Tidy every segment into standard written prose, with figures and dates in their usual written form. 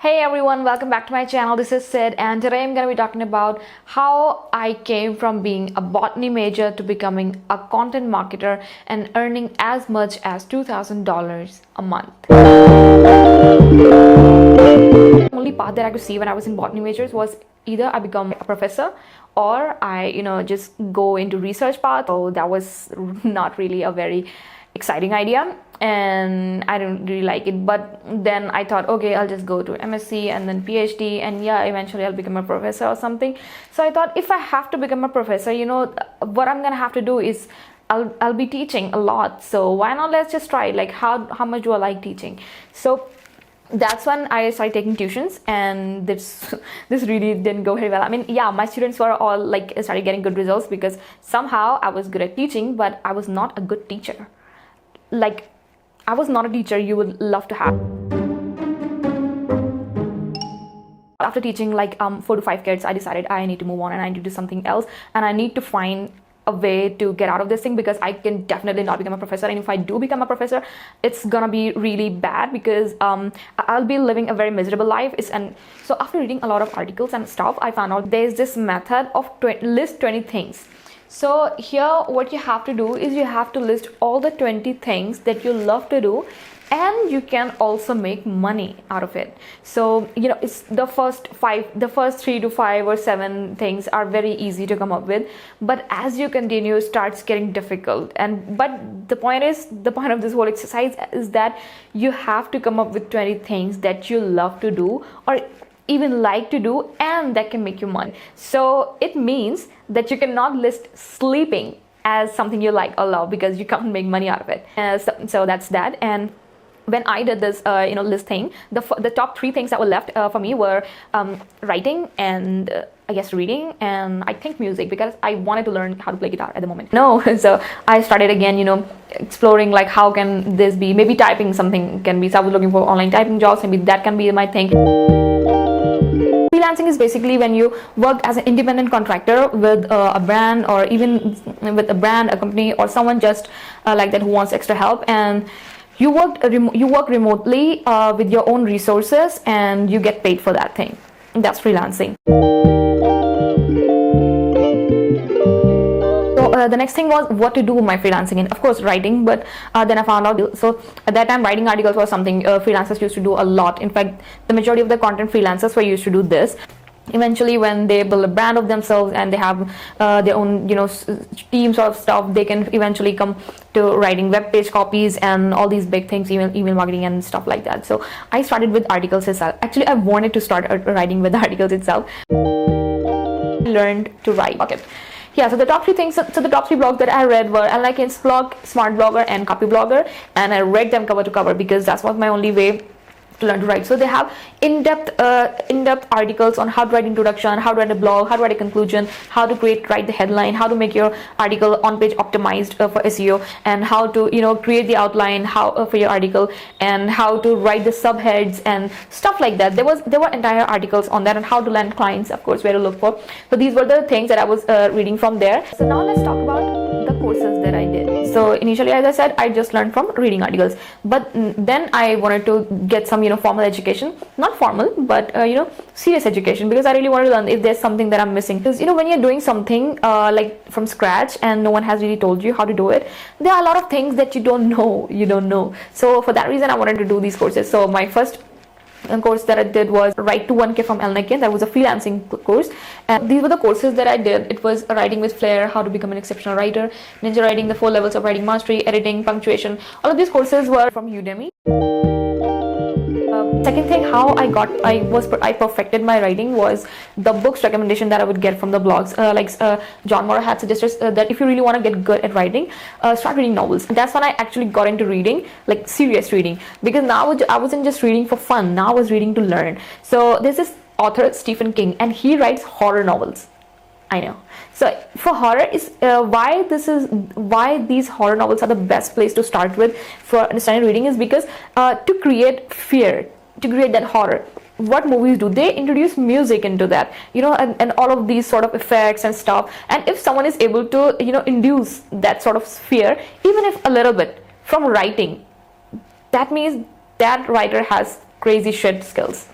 Hey everyone, welcome back to my channel. This is Sid, and today I'm going to be talking about how I came from being a botany major to becoming a content marketer and earning as much as $2,000 a month. The only path that I could see when I was in botany majors was either I become a professor or I, just go into research path. So that was not really a very exciting idea and I didn't really like it, but then I thought, okay, I'll just go to MSc and then PhD, and yeah, eventually I'll become a professor or something. So I thought, if I have to become a professor, what I'm gonna have to do is I'll be teaching a lot, so why not, let's just try it. Like, how much do I like teaching? So that's when I started taking tuitions, and this really didn't go very well. I mean, yeah, my students were all like started getting good results because somehow I was good at teaching, but I was not a good teacher. Like, I was not a teacher you would love to have. After teaching like 4 to 5 kids, I decided I need to move on and I need to do something else, and I need to find a way to get out of this thing, because I can definitely not become a professor, and if I do become a professor, it's gonna be really bad because I'll be living a very miserable life. And so after reading a lot of articles and stuff, I found out there's this method of list 20 things. So here what you have to do is you have to list all the 20 things that you love to do, and you can also make money out of it. So it's the first 3 to 5 or 7 things are very easy to come up with, but as you continue, it starts getting difficult. But the point of this whole exercise is that you have to come up with 20 things that you love to do or even like to do, and that can make you money. So it means that you cannot list sleeping as something you like or love, because you can't make money out of it. So that's that. And when I did this list thing, the top 3 things that were left for me were writing and I guess reading, and I think music, because I wanted to learn how to play guitar at the moment. So I started again exploring like how can this be. Maybe typing something can be. So I was looking for online typing jobs, maybe that can be my thing. Freelancing is basically when you work as an independent contractor with a brand, or even with a brand, a company, or someone just like that who wants extra help, and you work remotely with your own resources, and you get paid for that thing. That's freelancing. So the next thing was what to do with my freelancing, and of course writing, but then I found out, so at that time writing articles was something freelancers used to do a lot. In fact, the majority of the content freelancers were used to do this. Eventually, when they build a brand of themselves and they have their own teams of stuff, they can eventually come to writing web page copies and all these big things, email marketing and stuff like that. So I started with articles itself. Actually, I wanted to start writing with the articles itself. I learned to write. Okay. Yeah, so the top 3 things, so the top 3 blogs that I read were Unlike Blog, Smart Blogger, and Copy Blogger, and I read them cover to cover because that was my only way to learn to write. So they have in-depth articles on how to write introduction, how to write a blog, how to write a conclusion, how to write the headline, how to make your article on page optimized for SEO, and how to create the outline for your article, and how to write the subheads and stuff like that. There were entire articles on that, and how to land clients, of course, where to look for. So these were the things that I was reading from there. So now let's talk about the courses that I did. So initially, as I said, I just learned from reading articles, but then I wanted to get some formal education, not formal, but serious education, because I really wanted to learn if there's something that I'm missing. Because when you're doing something like from scratch and no one has really told you how to do it, there are a lot of things that you don't know. So for that reason, I wanted to do these courses. So my first course that I did was Write to 1K from Elnike. That was a freelancing course, and these were the courses that I did. It was Writing with Flair, How to Become an Exceptional Writer, Ninja Writing, the 4 levels of writing mastery, editing, punctuation. All of these courses were from Udemy. Second thing, how I perfected my writing was the books recommendation that I would get from the blogs. John Moore had suggested that if you really want to get good at writing, start reading novels. That's when I actually got into reading, like serious reading, because now I wasn't just reading for fun. Now I was reading to learn. So there's this author, Stephen King, and he writes horror novels. I know. So for horror is why these horror novels are the best place to start with for understanding reading, is because to create fear, to create that horror, what movies do? They introduce music into that, and all of these sort of effects and stuff. And if someone is able to induce that sort of fear, even if a little bit, from writing, that means that writer has crazy shit skills.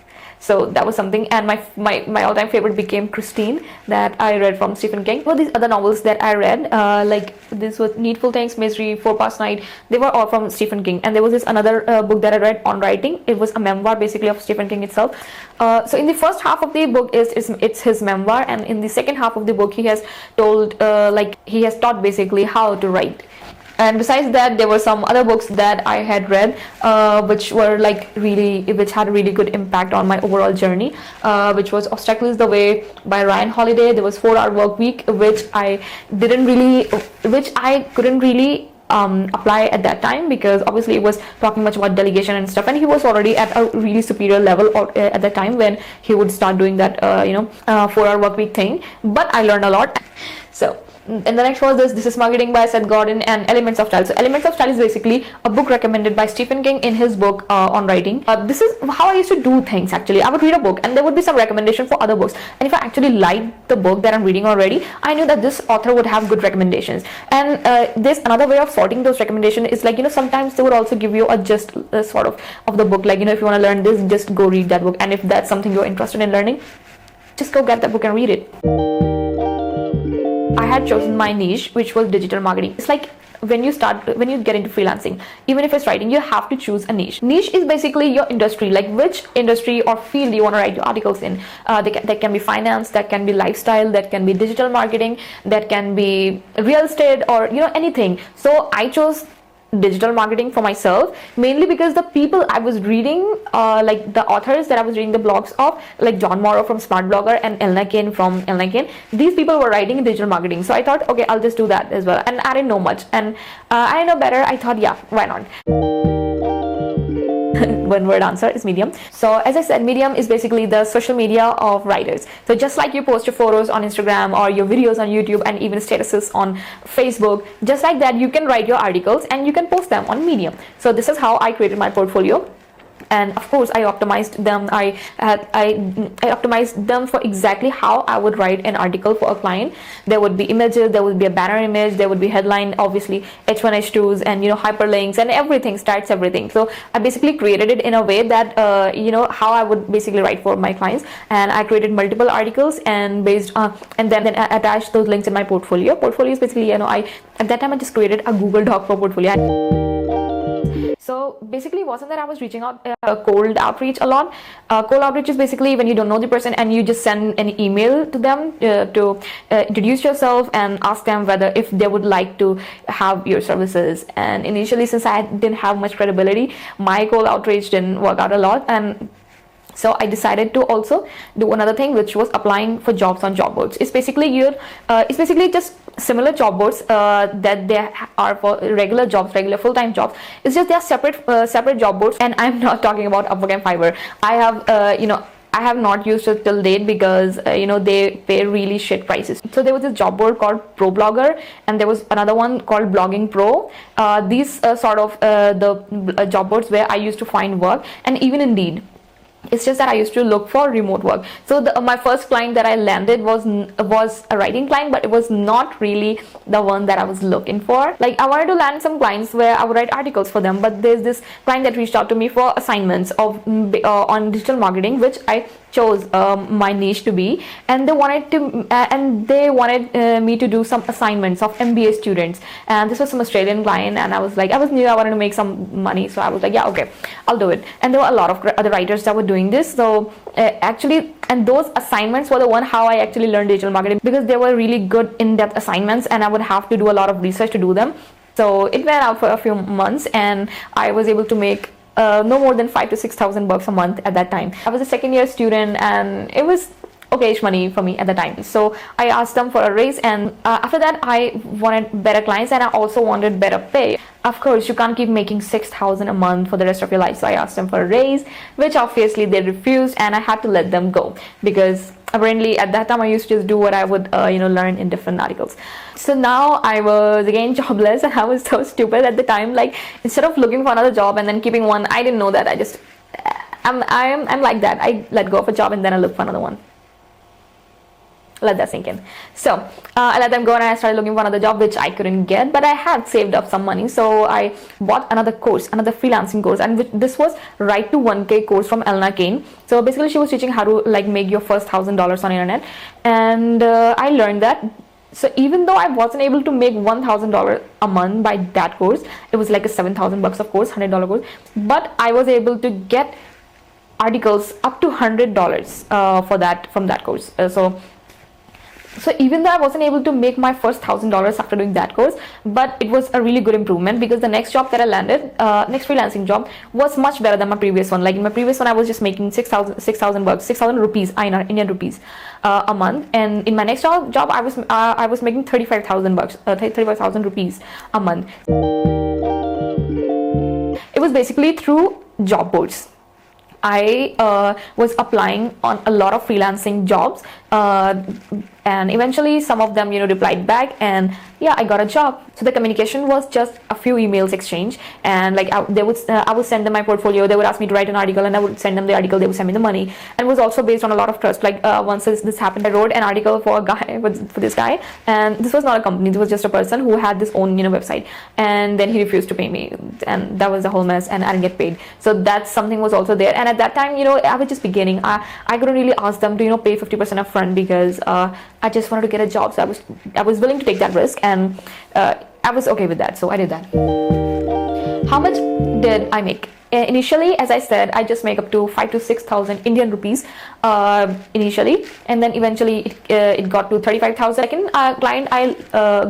So that was something. And my all-time favorite became Christine, that I read from Stephen King. Well, these other novels that I read, like this was Needful Things, Misery, Four Past Night, they were all from Stephen King. And there was this another book that I read on writing. It was a memoir basically of Stephen King itself. So in the first half of the book it's his memoir, and in the second half of the book he has told like he has taught basically how to write. And besides that, there were some other books that I had read, which had a really good impact on my overall journey, which was Obstacle is the Way by Ryan Holiday. There was 4 Hour Work Week, which I couldn't really apply at that time, because obviously it was talking much about delegation and stuff, and he was already at a really superior level at that time when he would start doing that 4-hour work week thing. But I learned a lot. So, and the next was This Is Marketing by Seth Godin, and Elements of Style. So Elements of Style is basically a book recommended by Stephen King in his book on writing. This is how I used to do things actually. I would read a book and there would be some recommendation for other books, and if I actually liked the book that I'm reading already, I knew that this author would have good recommendations. And there's another way of sorting those recommendations is like, sometimes they would also give you a gist sort of the book, like, if you want to learn this, just go read that book, and if that's something you're interested in learning, just go get that book and read it. I had chosen my niche, which was digital marketing. It's like when you get into freelancing, even if it's writing, you have to choose a niche. Niche is basically your industry, like which industry or field you want to write your articles in. That can be finance, that can be lifestyle, that can be digital marketing, that can be real estate, or anything. So I chose digital marketing for myself, mainly because the people I was reading, like the authors that I was reading the blogs of, like John Morrow from Smart Blogger and Elna Kane from Elna Kane, these people were writing in digital marketing. So I thought, okay, I'll just do that as well. And I didn't know much, and I know better. I thought, yeah, why not? One word answer is Medium. So as I said, Medium is basically the social media of writers. So just like you post your photos on Instagram or your videos on YouTube and even statuses on Facebook, just like that, you can write your articles and you can post them on Medium. So this is how I created my portfolio. And of course I optimized them. I optimized them for exactly how I would write an article for a client. There would be images, there would be a banner image, there would be headline, obviously H1 H2s, and hyperlinks and everything, starts everything. So I basically created it in a way that how I would basically write for my clients, and I created multiple articles and then I attached those links in my portfolio. Portfolio is basically, I at that time I just created a Google Doc for portfolio. So basically it wasn't that I was reaching out cold outreach a lot. Cold outreach is basically when you don't know the person and you just send an email to them to introduce yourself and ask them whether if they would like to have your services. And initially, since I didn't have much credibility, my cold outreach didn't work out a lot, and so I decided to also do another thing, which was applying for jobs on job boards. It's basically just similar job boards that they are for regular jobs, regular full-time jobs. It's just they are separate job boards, and I'm not talking about Upwork and Fiverr. I have not used it till date because they pay really shit prices. So there was this job board called Pro Blogger, and there was another one called Blogging Pro. These the job boards where I used to find work, and even Indeed. It's just that I used to look for remote work. So my first client that I landed was a writing client, but it was not really the one that I was looking for. Like, I wanted to land some clients where I would write articles for them, but there's this client that reached out to me for assignments on digital marketing, which I chose my niche to be, and they wanted me to do some assignments of MBA students, and this was some Australian client, and I was new, I wanted to make some money, so I was like, yeah, okay, I'll do it. And there were a lot of other writers that were doing this. So and those assignments were the one how I actually learned digital marketing, because they were really good in-depth assignments, and I would have to do a lot of research to do them. So it went out for a few months, and I was able to make no more than $5,000 to $6,000 a month at that time. I was a second-year student, and it was okay-ish money for me at the time. So I asked them for a raise, and after that I wanted better clients, and I also wanted better pay. Of course, you can't keep making $6,000 a month for the rest of your life. So I asked them for a raise, which obviously they refused, and I had to let them go, because apparently at that time I used to just do what I would learn in different articles. So now I was again jobless, and I was so stupid at the time. Like, instead of looking for another job and then keeping one, I didn't know that. I'm like that. I let go of a job and then I look for another one. let that sink in. So I let them go and I started looking for another job, which I couldn't get, but I had saved up some money, so I bought another course, another freelancing course, and this was Right to 1K course from Elna Kane. So basically she was teaching how to like make your first $1,000 on internet, and I learned that. So even though I wasn't able to make $1,000 a month by that course, it was like a $7,000 of course, $100 course, but I was able to get articles up to $100 for that from that course. So even though I wasn't able to make my first $1,000 after doing that course, but it was a really good improvement, because the next job that I landed, next freelancing job, was much better than my previous one. Like in my previous one, I was just making 6,000 bucks, 6,000 rupees, INR, Indian rupees, a month. And in my next job, I was making 35,000 bucks, 35,000 rupees a month. It was basically through job boards. I was applying on a lot of freelancing jobs, and eventually some of them, replied back, and yeah, I got a job. So the communication was just a few emails exchange, and like I would send them my portfolio, they would ask me to write an article, and I would send them the article, they would send me the money, and it was also based on a lot of trust. Like once this happened, I wrote an article for a guy, for this guy, and this was not a company, this was just a person who had this own website, and then he refused to pay me, and that was the whole mess, and I didn't get paid. So that something was also there. And at that time, I was just beginning. I couldn't really ask them to pay 50% upfront, because I just wanted to get a job, so I was willing to take that risk, and I was okay with that, so I did that. How much did I make? Initially, as I said, I just make up to 5,000 to 6,000 Indian rupees initially, and then eventually it got to 35,000. Second client I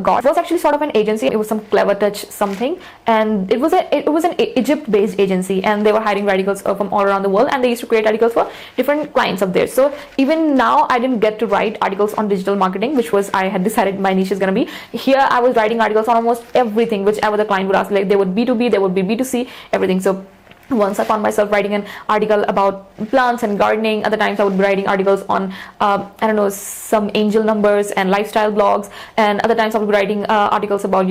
got was actually sort of an agency. It was some Clever Touch something, and it was an Egypt-based agency, and they were hiring radicals from all around the world, and they used to create articles for different clients of theirs. So even now, I didn't get to write articles on digital marketing, which was I had decided my niche is gonna be. Here, I was writing articles on almost everything, whichever the client would ask. Like they would B2B, they would be B2C, everything. So once I found myself writing an article about plants and gardening. Other times I would be writing articles on some angel numbers and lifestyle blogs, and other times I would be writing articles about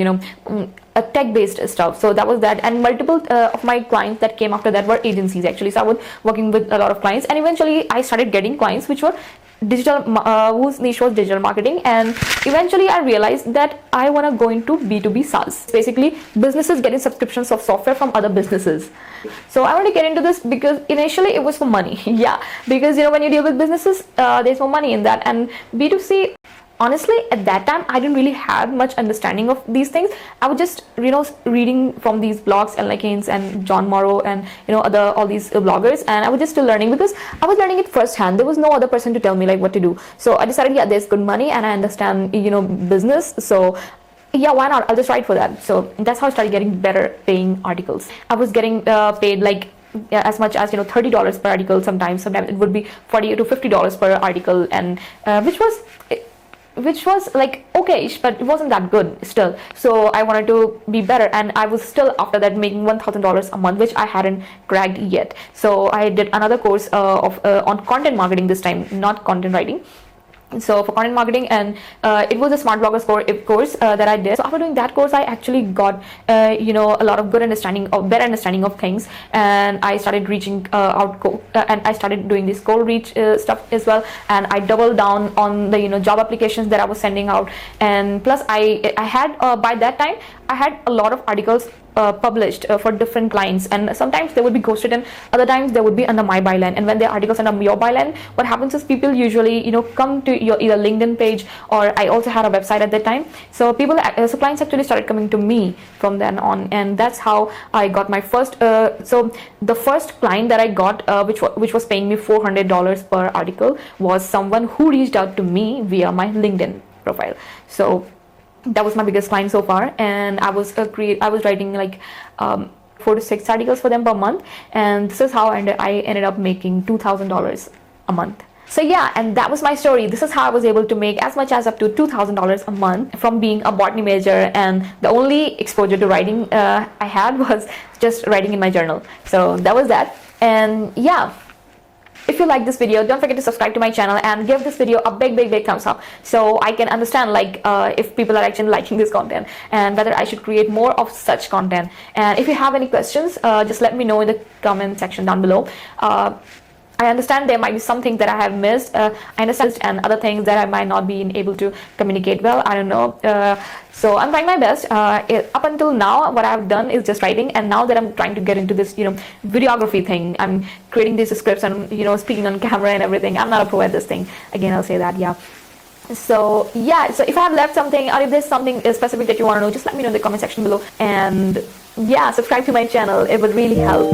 tech-based stuff. So that was that, and multiple of my clients that came after that were agencies actually. So I was working with a lot of clients, and eventually I started getting clients which were digital, whose niche was digital marketing, and eventually I realized that I want to go into B2B SaaS, basically businesses getting subscriptions of software from other businesses. So I want to get into this because initially it was for money. Yeah, because when you deal with businesses, there's more money in that. And B2C, honestly, at that time I didn't really have much understanding of these things. I was just reading from these blogs, Elna Keynes and John Morrow, and all these bloggers, and I was just still learning because I was learning it firsthand. There was no other person to tell me like what to do. So I decided, yeah, there's good money and I understand business, so yeah, why not? I'll just write for that. So that's how I started getting better paying articles. I was getting paid like as much as $30 per article. Sometimes it would be $40 to $50 per article, and which was like okay-ish, but it wasn't that good still. So I wanted to be better, and I was still after that making $1,000 a month, which I hadn't cracked yet. So I did another course on content marketing, this time not content writing. So for content marketing, and it was a smart bloggers course that I did. So after doing that course, I actually got a lot of better understanding of things, and I started reaching out and I started doing this cold reach stuff as well, and I doubled down on the job applications that I was sending out. And plus I had by that time I had a lot of articles published for different clients, and sometimes they would be ghosted, and other times they would be under my byline. And when there are articles under your byline, what happens is people usually come to your either LinkedIn page, or I also had a website at that time. So clients actually started coming to me from then on, and that's how I got my first. So the first client that I got, which was paying me $400 per article, was someone who reached out to me via my LinkedIn profile. So that was my biggest client so far, and I was writing like 4 to 6 articles for them per month, and this is how I ended up making $2,000 a month. So yeah, and that was my story. This is how I was able to make as much as up to $2,000 a month from being a botany major, and the only exposure to writing I had was just writing in my journal. So that was that, and yeah. If you like this video, don't forget to subscribe to my channel and give this video a big thumbs up, so I can understand like if people are actually liking this content and whether I should create more of such content. And if you have any questions, just let me know in the comment section down below. I understand there might be some things that I have missed. I understand, and other things that I might not be able to communicate well. I don't know. So I'm trying my best. Up until now, what I've done is just writing, and now that I'm trying to get into this, videography thing, I'm creating these scripts and speaking on camera and everything. I'm not a pro at this thing. Again, I'll say that. Yeah. So yeah, so if I have left something, or if there's something specific that you want to know, just let me know in the comment section below. And yeah, subscribe to my channel. It would really help.